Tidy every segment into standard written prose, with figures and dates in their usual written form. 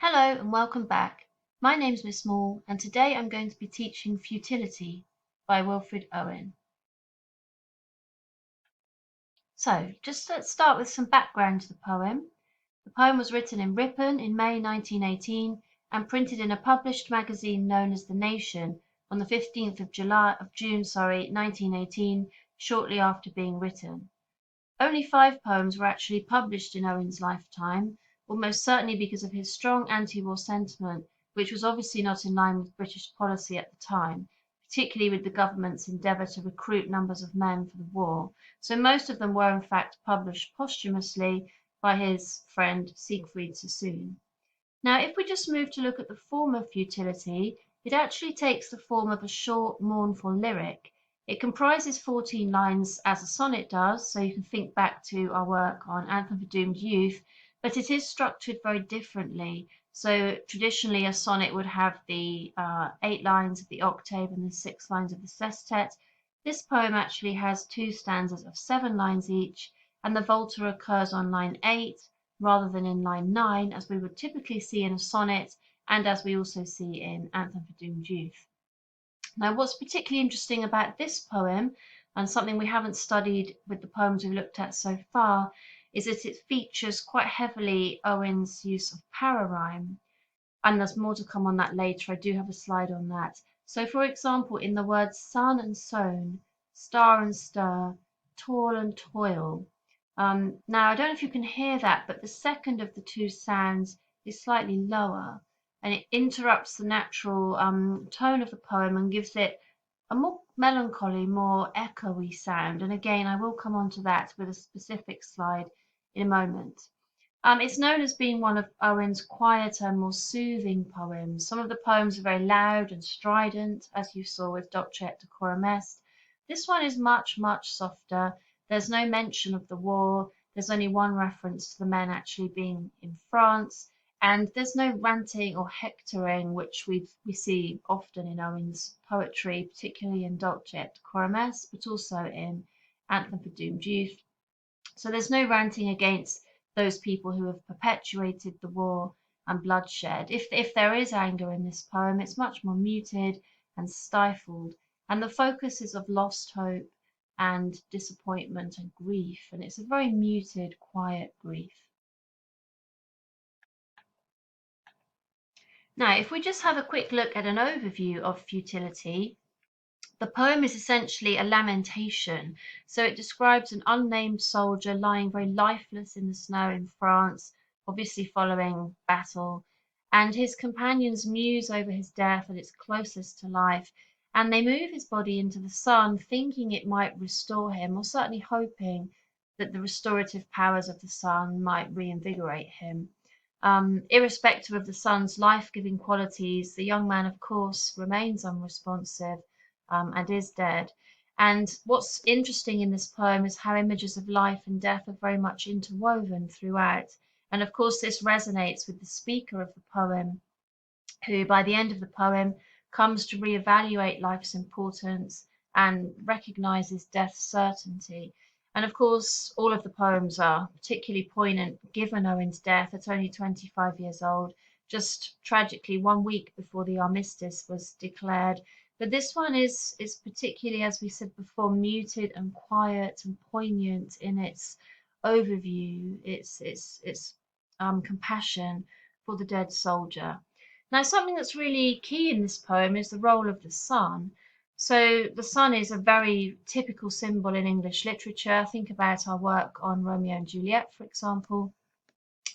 Hello and welcome back. My name's Miss Maule and today I'm going to be teaching Futility by Wilfred Owen. So just let's start with some background to the poem. The poem was written in Ripon in May 1918 and printed in a published magazine known as The Nation on the 15th of June 1918, shortly after being written. Only 5 poems were actually published in Owen's lifetime, almost certainly because of his strong anti-war sentiment, which was obviously not in line with British policy at the time, particularly with the government's endeavour to recruit numbers of men for the war. So most of them were in fact published posthumously by his friend Siegfried Sassoon. Now, if we just move to look at the form of Futility, it actually takes the form of a short, mournful lyric. It comprises 14 lines as a sonnet does, so you can think back to our work on Anthem for Doomed Youth, but it is structured very differently. So traditionally a sonnet would have the 8 lines of the octave and the 6 lines of the sestet. This poem actually has 2 stanzas of 7 lines each, and the volta occurs on line 8 rather than in line 9, as we would typically see in a sonnet and as we also see in Anthem for Doomed Youth. Now, what's particularly interesting about this poem, and something we haven't studied with the poems we've looked at so far, is that it features quite heavily Owen's use of pararhyme. And there's more to come on that later. I do have a slide on that. So, for example, in the words sun and sown, star and stir, toil and toil. Now, I don't know if you can hear that, but the second of the 2 sounds is slightly lower, and it interrupts the natural tone of the poem and gives it a more melancholy, more echoey sound. And again, I will come on to that with a specific slide in a moment. It's known as being one of Owen's quieter, more soothing poems. Some of the poems are very loud and strident, as you saw with Docet Decorum Est. This one is much, much softer. There's no mention of the war. There's only one reference to the men actually being in France. And there's no ranting or hectoring, which we see often in Owen's poetry, particularly in Docet Decorum Est, but also in Anthem for Doomed Youth. So there's no ranting against those people who have perpetuated the war and bloodshed. If there is anger in this poem, it's much more muted and stifled, and the focus is of lost hope and disappointment and grief, and it's a very muted, quiet grief. Now, if we just have a quick look at an overview of Futility, the poem is essentially a lamentation. So it describes an unnamed soldier lying very lifeless in the snow in France, obviously following battle, and his companions muse over his death and its closest to life, and they move his body into the sun, thinking it might restore him, or certainly hoping that the restorative powers of the sun might reinvigorate him. Irrespective of the sun's life-giving qualities, the young man, of course, remains unresponsive and is dead. And what's interesting in this poem is how images of life and death are very much interwoven throughout. And of course, this resonates with the speaker of the poem, who by the end of the poem comes to reevaluate life's importance and recognizes death's certainty. And of course, all of the poems are particularly poignant given Owen's death at only 25 years old, just tragically 1 week before the armistice was declared. But this one is particularly, as we said before, muted and quiet and poignant in its overview, its compassion for the dead soldier. Now, something that's really key in this poem is the role of the sun. So the sun is a very typical symbol in English literature. Think about our work on Romeo and Juliet, for example,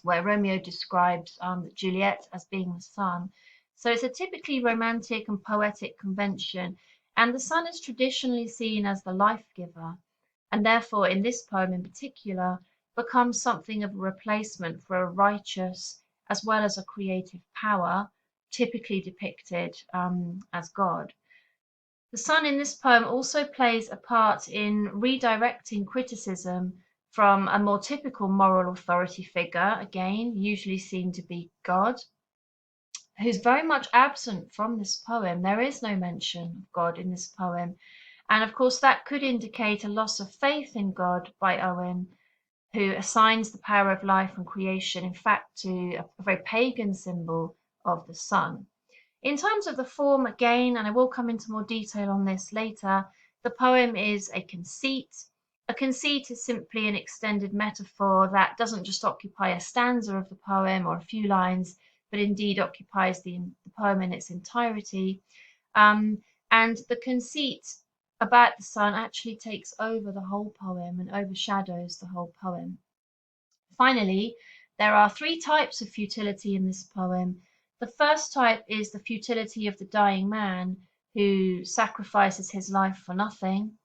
where Romeo describes Juliet as being the sun. So it's a typically romantic and poetic convention, and the sun is traditionally seen as the life giver, and therefore in this poem in particular becomes something of a replacement for a righteous as well as a creative power, typically depicted as God. The sun in this poem also plays a part in redirecting criticism from a more typical moral authority figure, again, usually seen to be God, who's very much absent from this poem. There is no mention of God in this poem. And of course, that could indicate a loss of faith in God by Owen, who assigns the power of life and creation, in fact, to a very pagan symbol of the sun. In terms of the form, again, and I will come into more detail on this later, the poem is a conceit. A conceit is simply an extended metaphor that doesn't just occupy a stanza of the poem or a few lines, but indeed occupies the poem in its entirety. Um, and the conceit about the sun actually takes over the whole poem and overshadows the whole poem. Finally, there are three types of futility in this poem. The first type is the futility of the dying man who sacrifices his life for nothing.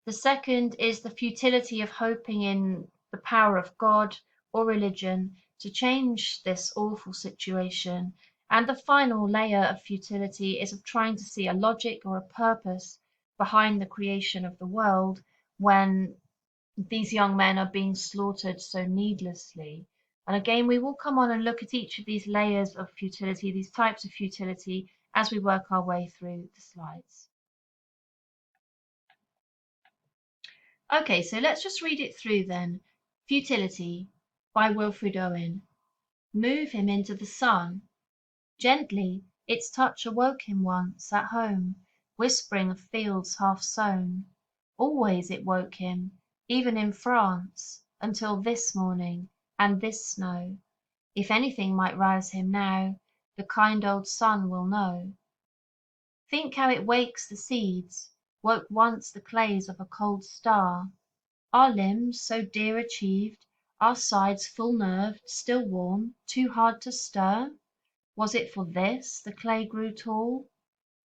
The second is the futility of hoping in the power of God or religion to change this awful situation. And the final layer of futility is of trying to see a logic or a purpose behind the creation of the world when these young men are being slaughtered so needlessly. And again, we will come on and look at each of these layers of futility, these types of futility, as we work our way through the slides. Okay, so let's just read it through then. Futility by Wilfred Owen. Move him into the sun. Gently, its touch awoke him once at home, whispering of fields half sown. Always it woke him, even in France, until this morning and this snow. If anything might rouse him now, the kind old sun will know. Think how it wakes the seeds, woke once the clays of a cold star. Our limbs, so dear achieved, our sides full nerved, still warm, too hard to stir? Was it for this the clay grew tall?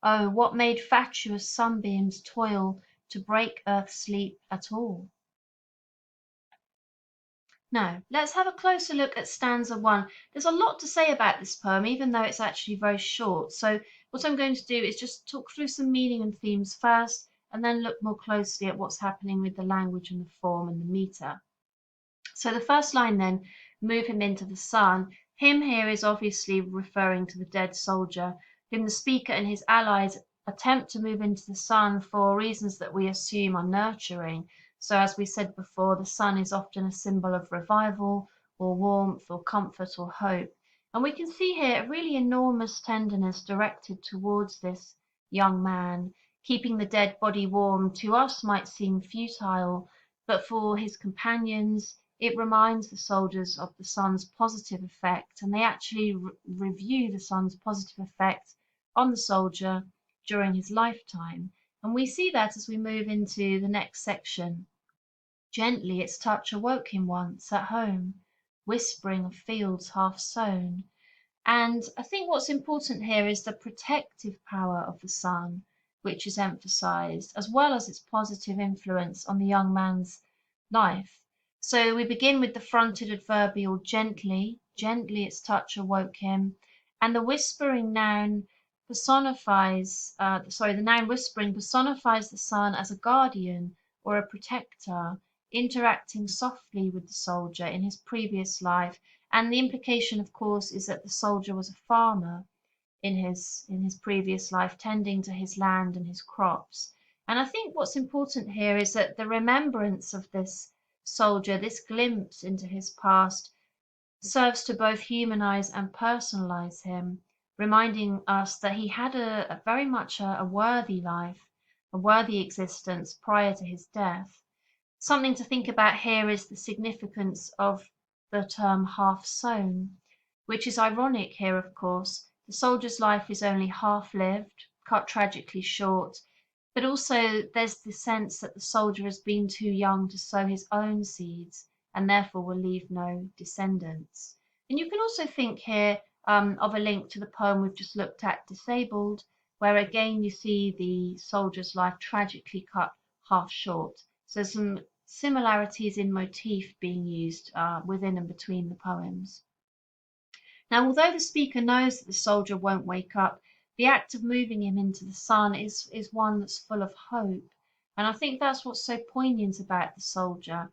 Oh, what made fatuous sunbeams toil to break earth's sleep at all? Now, let's have a closer look at stanza 1. There's a lot to say about this poem, even though it's actually very short. So what I'm going to do is just talk through some meaning and themes first, and then look more closely at what's happening with the language and the form and the meter. So the first line then, move him into the sun. Him here is obviously referring to the dead soldier, whom the speaker and his allies attempt to move into the sun for reasons that we assume are nurturing. So as we said before, the sun is often a symbol of revival or warmth or comfort or hope. And we can see here a really enormous tenderness directed towards this young man. Keeping the dead body warm to us might seem futile, but for his companions, it reminds the soldiers of the sun's positive effect, and they actually review the sun's positive effect on the soldier during his lifetime. And we see that as we move into the next section. Gently its touch awoke him once at home, whispering of fields half sown. And I think what's important here is the protective power of the sun, which is emphasized, as well as its positive influence on the young man's life. So we begin with the fronted adverbial gently, gently its touch awoke him, and the whispering noun the noun whispering personifies the sun as a guardian or a protector, interacting softly with the soldier in his previous life. And the implication, of course, is that the soldier was a farmer in his previous life, tending to his land and his crops. And I think what's important here is that the remembrance of this soldier, this glimpse into his past, serves to both humanize and personalize him, reminding us that he had a very much a worthy life, a worthy existence prior to his death. Something to think about here is the significance of the term half sown, which is ironic here, of course. The soldier's life is only half lived, cut tragically short, but also there's the sense that the soldier has been too young to sow his own seeds and therefore will leave no descendants. And you can also think here of a link to the poem we've just looked at, Disabled, where again you see the soldier's life tragically cut half short. So some similarities in motif being used within and between the poems. Now, although the speaker knows that the soldier won't wake up, the act of moving him into the sun is one that's full of hope. And I think that's what's so poignant about the soldier.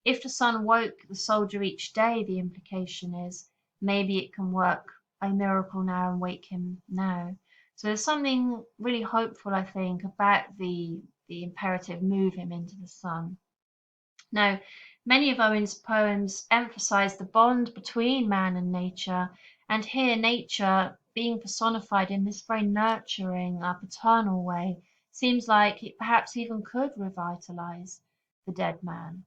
If the sun woke the soldier each day, the implication is, maybe it can work a miracle now and wake him now. So there's something really hopeful, I think, about the imperative move him into the sun. Now, Many of Owen's poems emphasize the bond between man and nature, and here nature being personified in this very nurturing, paternal way seems like it perhaps even could revitalize the dead man.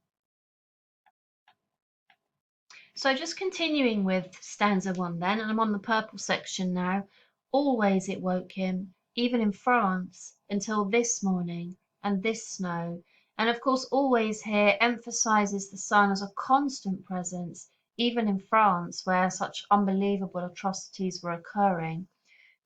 So just continuing with stanza 1 then, and I'm on the purple section now. Always it woke him, even in France, until this morning and this snow. And of course, always here emphasizes the sun as a constant presence, even in France, where such unbelievable atrocities were occurring.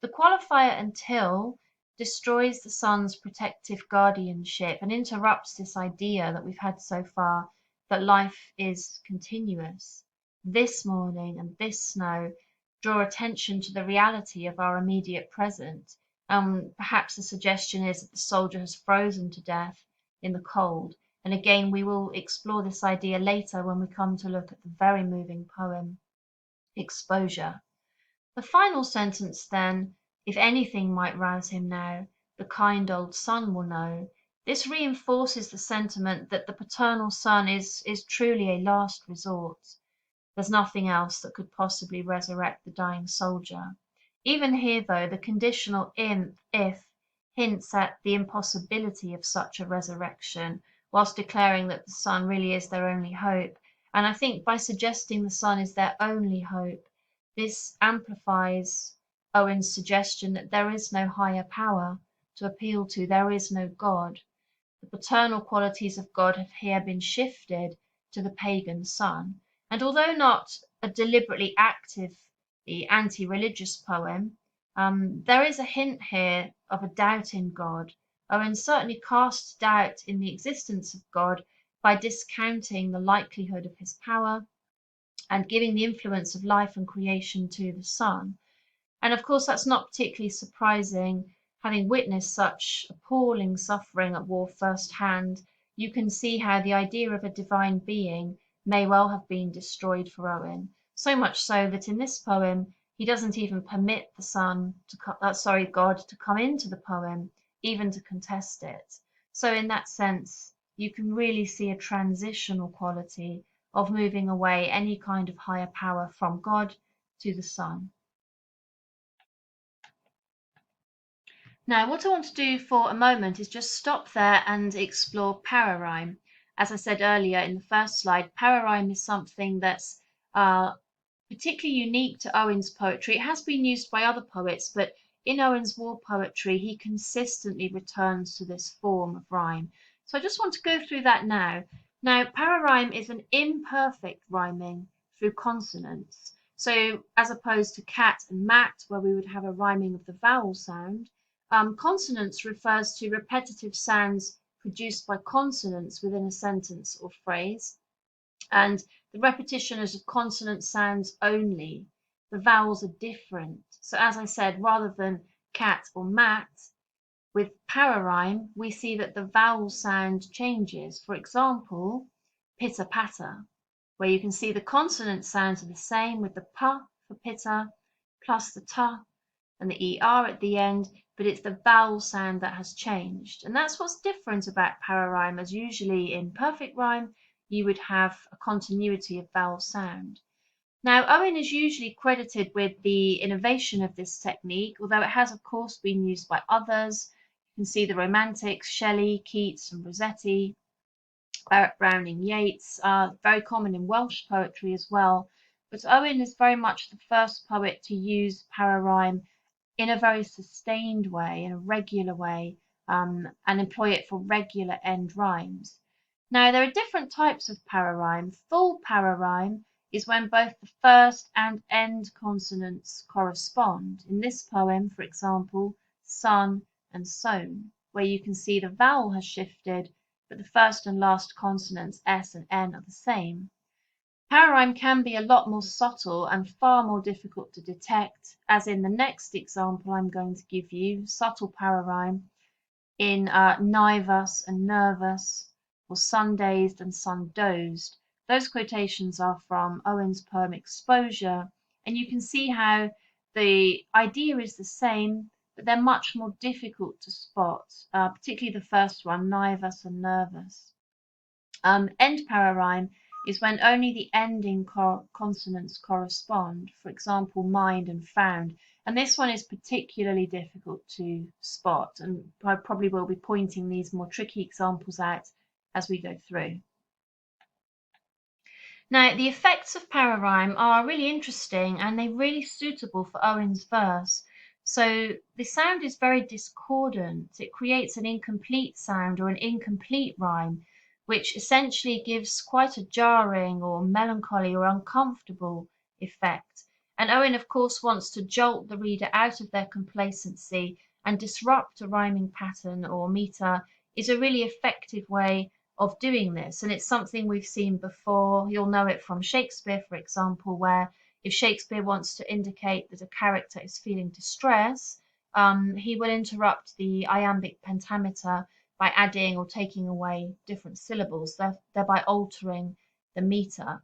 The qualifier "until" destroys the sun's protective guardianship and interrupts this idea that we've had so far that life is continuous. This morning and this snow draw attention to the reality of our immediate present. Perhaps the suggestion is that the soldier has frozen to death in the cold. And again, we will explore this idea later when we come to look at the very moving poem, Exposure. The final sentence then, if anything might rouse him now, the kind old sun will know. This reinforces the sentiment that the paternal sun is truly a last resort. There's nothing else that could possibly resurrect the dying soldier. Even here, though, the conditional if hints at the impossibility of such a resurrection, whilst declaring that the sun really is their only hope. And I think by suggesting the sun is their only hope, this amplifies Owen's suggestion that there is no higher power to appeal to, there is no God. The paternal qualities of God have here been shifted to the pagan sun. And although not a deliberately actively anti-religious poem, there is a hint here of a doubt in God. Owen certainly casts doubt in the existence of God by discounting the likelihood of his power and giving the influence of life and creation to the sun. And of course, that's not particularly surprising. Having witnessed such appalling suffering at war firsthand, you can see how the idea of a divine being may well have been destroyed for Owen. So much so that in this poem, he doesn't even permit the God to come into the poem, even to contest it. So in that sense, you can really see a transitional quality of moving away any kind of higher power from God to the sun. Now, what I want to do for a moment is just stop there and explore pararhyme. As I said earlier in the first slide, pararhyme is something that's particularly unique to Owen's poetry. It has been used by other poets, but in Owen's war poetry, he consistently returns to this form of rhyme. So I just want to go through that now. Now, pararhyme is an imperfect rhyming through consonants. So as opposed to cat and mat, where we would have a rhyming of the vowel sound, consonants refers to repetitive sounds produced by consonants within a sentence or phrase, and the repetition is of consonant sounds only. The vowels are different. So as I said, rather than cat or mat, with pararhyme, we see that the vowel sound changes. For example, pitter patter, where you can see the consonant sounds are the same with the pa for pitter plus the ta and the er at the end, but it's the vowel sound that has changed. And that's what's different about pararhyme, as usually in perfect rhyme, you would have a continuity of vowel sound. Now, Owen is usually credited with the innovation of this technique, although it has, of course, been used by others. You can see the Romantics, Shelley, Keats, and Rossetti, Browning, Yeats, are very common in Welsh poetry as well. But Owen is very much the first poet to use pararhyme in a very sustained way, in a regular way, and employ it for regular end rhymes. Now, there are different types of pararhyme. Full pararhyme is when both the first and end consonants correspond. In this poem, for example, sun and sown, where you can see the vowel has shifted, but the first and last consonants, S and N, are the same. Pararhyme can be a lot more subtle and far more difficult to detect, as in the next example I'm going to give you, subtle pararhyme in nivus and nervous, or sun-dazed and sun-dozed. Those quotations are from Owen's poem Exposure, and you can see how the idea is the same, but they're much more difficult to spot, particularly the first one, nivus and nervous. End pararhyme is when only the ending consonants correspond, for example, mind and found. And this one is particularly difficult to spot, and I probably will be pointing these more tricky examples out as we go through. Now, the effects of pararhyme are really interesting and they're really suitable for Owen's verse. So the sound is very discordant. It creates an incomplete sound or an incomplete rhyme, which essentially gives quite a jarring or melancholy or uncomfortable effect. And Owen, of course, wants to jolt the reader out of their complacency and disrupt a rhyming pattern or meter is a really effective way of doing this. And it's something we've seen before. You'll know it from Shakespeare, for example, where if Shakespeare wants to indicate that a character is feeling distress, he will interrupt the iambic pentameter by adding or taking away different syllables, thereby altering the meter.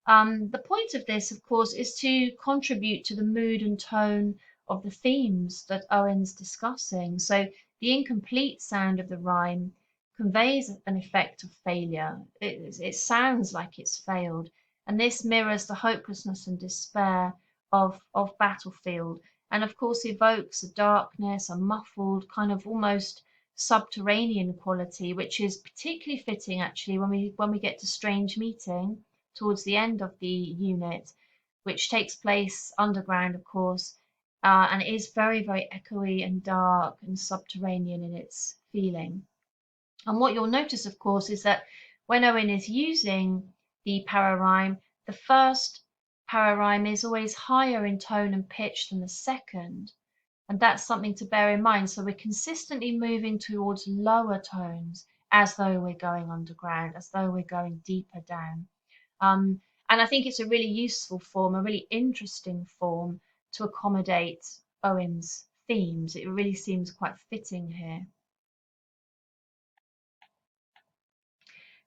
The point of this, of course, is to contribute to the mood and tone of the themes that Owen's discussing. So the incomplete sound of the rhyme conveys an effect of failure. It sounds like it's failed, and this mirrors the hopelessness and despair of battlefield, and of course evokes a darkness, a muffled, kind of almost subterranean quality, which is particularly fitting actually when we get to Strange Meeting towards the end of the unit, which takes place underground, of course, and is very, very echoey and dark and subterranean in its feeling. And what you'll notice, of course, is that when Owen is using the pararhyme, the first pararhyme is always higher in tone and pitch than the second. And that's something to bear in mind. So we're consistently moving towards lower tones as though we're going underground, as though we're going deeper down. And I think it's a really useful form, a really interesting form to accommodate Owen's themes. It really seems quite fitting here.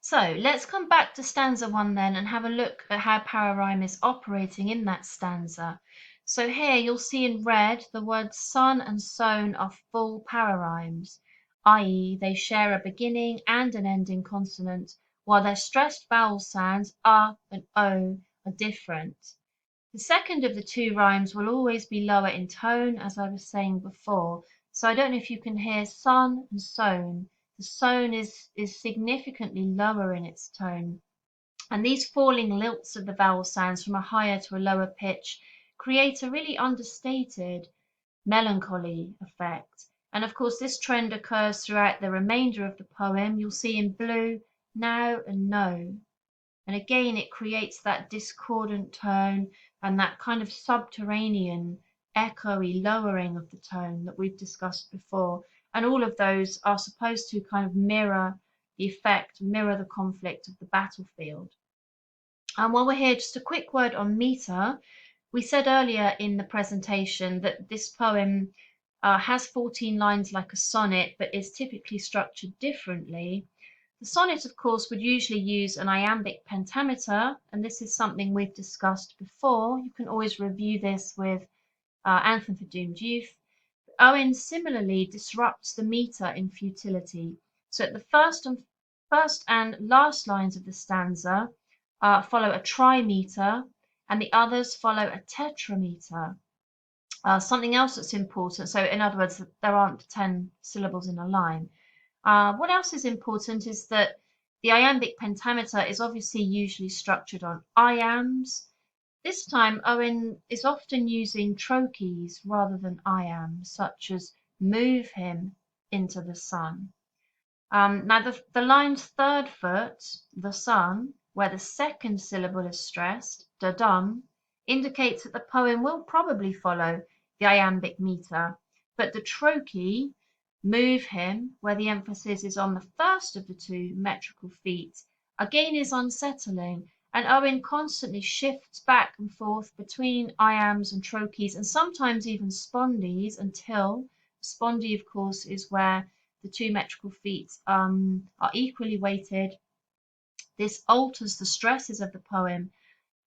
So let's come back to stanza 1 then and have a look at how pararhyme is operating in that stanza. So here you'll see in red the words sun and sown are full pararhymes, i.e. they share a beginning and an ending consonant, while their stressed vowel sounds and o are different. The second of the two rhymes will always be lower in tone, as I was saying before. So I don't know if you can hear sun and sown. The sown is significantly lower in its tone. And these falling lilts of the vowel sounds from a higher to a lower pitch create a really understated melancholy effect. And of course, this trend occurs throughout the remainder of the poem. You'll see in blue, now and no. And again, it creates that discordant tone and that kind of subterranean, echoey lowering of the tone that we've discussed before. And all of those are supposed to kind of mirror the effect, mirror the conflict of the battlefield. And while we're here, just a quick word on meter. We said earlier in the presentation that this poem has 14 lines like a sonnet, but is typically structured differently. The sonnet, of course, would usually use an iambic pentameter, and this is something we've discussed before. You can always review this with Anthem for Doomed Youth. Owen similarly disrupts the meter in Futility. So at the first and last lines of the stanza follow a trimeter, and the others follow a tetrameter. Something else that's important, so in other words, there aren't 10 syllables in a line. What else is important is that the iambic pentameter is obviously usually structured on iambs. This time, Owen is often using trochees rather than iambs, such as move him into the sun. Now, the line's third foot, the sun, where the second syllable is stressed, da-dum, indicates that the poem will probably follow the iambic meter, but the trochee, move him, where the emphasis is on the first of the two metrical feet, again is unsettling, and Owen constantly shifts back and forth between iambs and trochees, and sometimes even spondees, until spondee, of course, is where the two metrical feet are equally weighted. This alters the stresses of the poem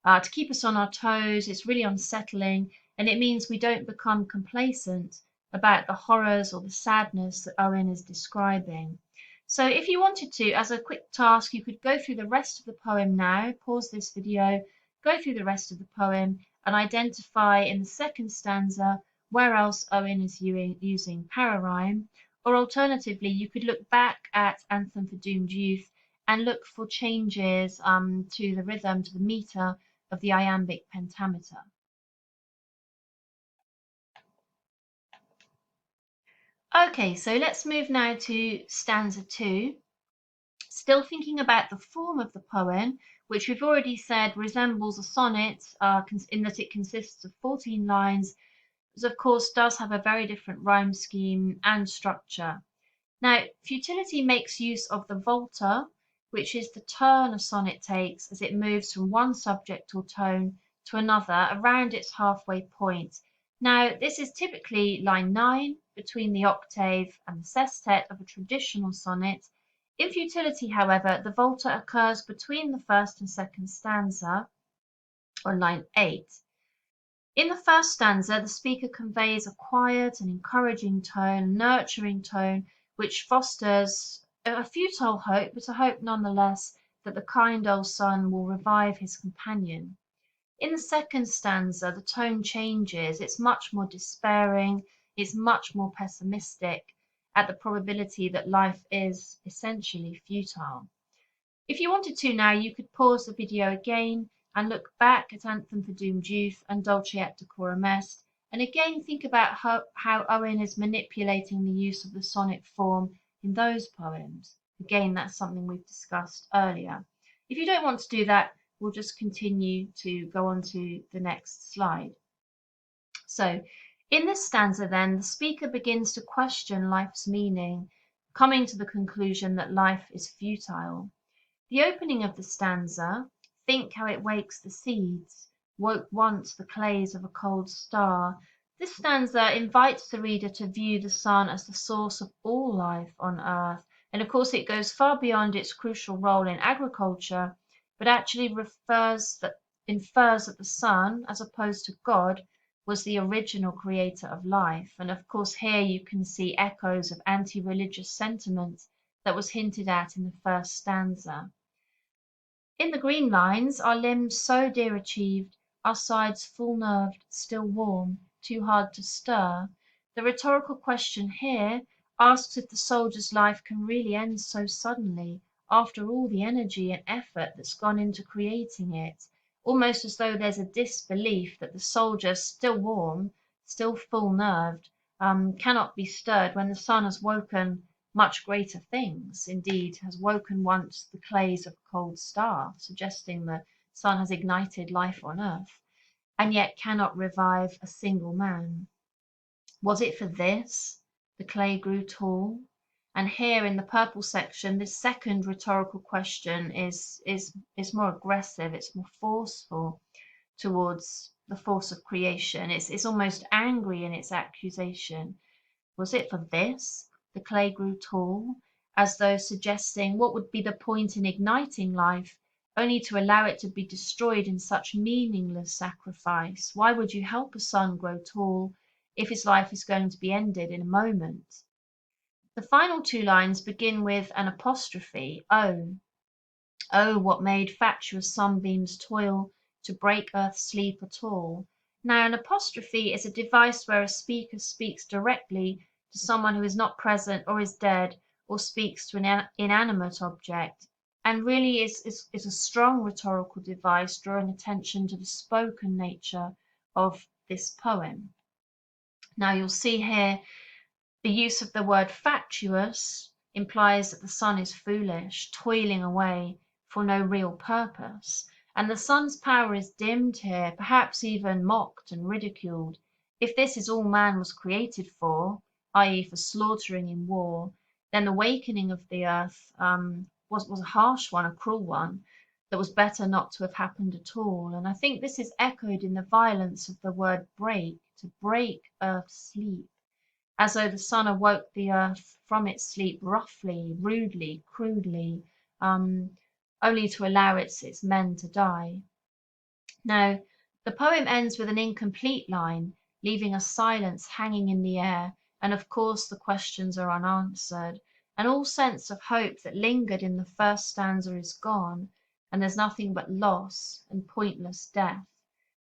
to keep us on our toes. It's really unsettling, and it means we don't become complacent about the horrors or the sadness that Owen is describing. So if you wanted to, as a quick task, you could go through the rest of the poem now, pause this video, go through the rest of the poem and identify in the second stanza where else Owen is using pararhyme, or alternatively, you could look back at Anthem for Doomed Youth and look for changes to the rhythm, to the meter of the iambic pentameter. Okay, so let's move now to stanza 2. Still thinking about the form of the poem, which we've already said resembles a sonnet in that it consists of 14 lines, but of course does have a very different rhyme scheme and structure. Now, Futility makes use of the volta, which is the turn a sonnet takes as it moves from one subject or tone to another around its halfway point. Now, this is typically line 9 between the octave and the sestet of a traditional sonnet. In Futility, however, the volta occurs between the first and second stanza, on line 8. In the first stanza, the speaker conveys a quiet and encouraging tone, nurturing tone, which fosters a futile hope, but a hope nonetheless that the kind old son will revive his companion. In the second stanza, the tone changes. It's much more despairing, it's much more pessimistic at the probability that life is essentially futile. If you wanted to now, you could pause the video again and look back at Anthem for Doomed Youth and Dolce et Decorum Est, and again think about how Owen is manipulating the use of the sonnet form in those poems. Again, that's something we've discussed earlier. If you don't want to do that, we'll just continue to go on to the next slide. So, in this stanza then, the speaker begins to question life's meaning, coming to the conclusion that life is futile. The opening of the stanza, think how it wakes the seeds, woke once the clays of a cold star. This stanza invites the reader to view the sun as the source of all life on earth. And of course, it goes far beyond its crucial role in agriculture, but actually infers that the sun, as opposed to God, was the original creator of life. And of course, here you can see echoes of anti-religious sentiment that was hinted at in the first stanza. In the green lines, our limbs so dear achieved, our sides full nerved, still warm, too hard to stir. The rhetorical question here asks if the soldier's life can really end so suddenly, after all the energy and effort that's gone into creating it, almost as though there's a disbelief that the soldier, still warm, still full nerved, cannot be stirred when the sun has woken much greater things, indeed has woken once the clays of a cold star, suggesting the sun has ignited life on earth, and yet cannot revive a single man. Was it for this the clay grew tall? And here in the purple section, this second rhetorical question is more aggressive, it's more forceful towards the force of creation. It's almost angry in its accusation. Was it for this the clay grew tall, as though suggesting what would be the point in igniting life, only to allow it to be destroyed in such meaningless sacrifice? Why would you help a son grow tall if his life is going to be ended in a moment? The final two lines begin with an apostrophe, oh. Oh, what made fatuous sunbeams toil to break earth's sleep at all. Now, an apostrophe is a device where a speaker speaks directly to someone who is not present or is dead, or speaks to an inanimate object, and really is a strong rhetorical device drawing attention to the spoken nature of this poem. Now, you'll see here the use of the word fatuous implies that the sun is foolish, toiling away for no real purpose, and the sun's power is dimmed here, perhaps even mocked and ridiculed. If this is all man was created for, i.e. for slaughtering in war, then the awakening of the earth was a harsh one, a cruel one, that was better not to have happened at all. And I think this is echoed in the violence of the word break, to break earth's sleep, as though the sun awoke the earth from its sleep roughly, rudely, crudely, only to allow its men to die. Now, the poem ends with an incomplete line, leaving a silence hanging in the air, and of course the questions are unanswered. and all sense of hope that lingered in the first stanza is gone, and there's nothing but loss and pointless death.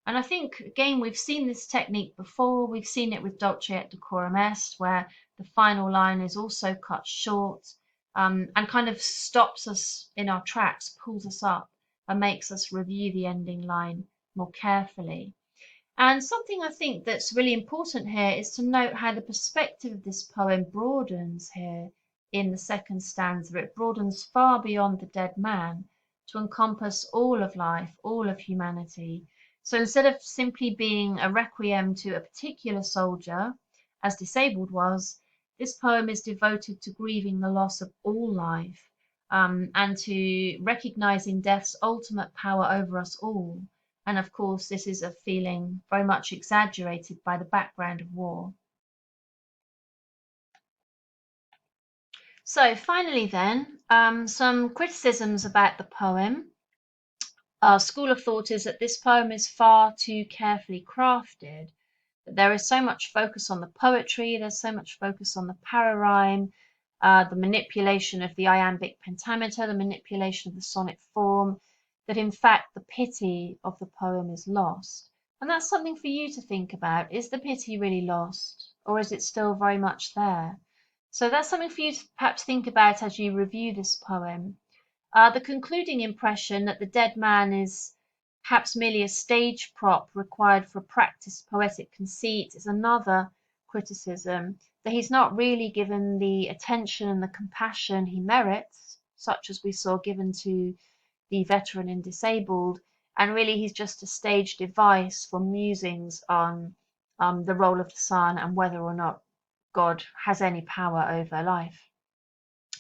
And I think, again, we've seen this technique before. We've seen it with Dulce et Decorum Est, where the final line is also cut short, and kind of stops us in our tracks, pulls us up, and makes us review the ending line more carefully. And something I think that's really important here is to note how the perspective of this poem broadens here in the second stanza. It broadens far beyond the dead man to encompass all of life, all of humanity. So instead of simply being a requiem to a particular soldier, as Disabled was, this poem is devoted to grieving the loss of all life, and to recognizing death's ultimate power over us all. And of course, this is a feeling very much exaggerated by the background of war. So finally then, some criticisms about the poem. Our school of thought is that this poem is far too carefully crafted, that there is so much focus on the poetry, there's so much focus on the pararhyme, the manipulation of the iambic pentameter, the manipulation of the sonnet form, that in fact the pity of the poem is lost. And that's something for you to think about. Is the pity really lost, or is it still very much there? So that's something for you to perhaps think about as you review this poem. The concluding impression that the dead man is perhaps merely a stage prop required for practiced poetic conceit is another criticism, that he's not really given the attention and the compassion he merits, such as we saw given to the veteran and disabled, and really he's just a stage device for musings on the role of the son and whether or not God has any power over life.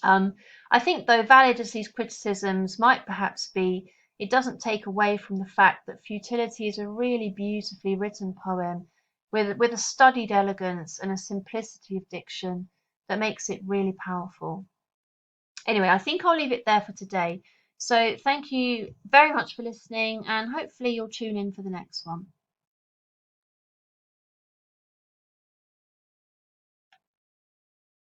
I think, though, valid as these criticisms might perhaps be, it doesn't take away from the fact that Futility is a really beautifully written poem with a studied elegance and a simplicity of diction that makes it really powerful. Anyway, I think I'll leave it there for today. So thank you very much for listening, and hopefully you'll tune in for the next one.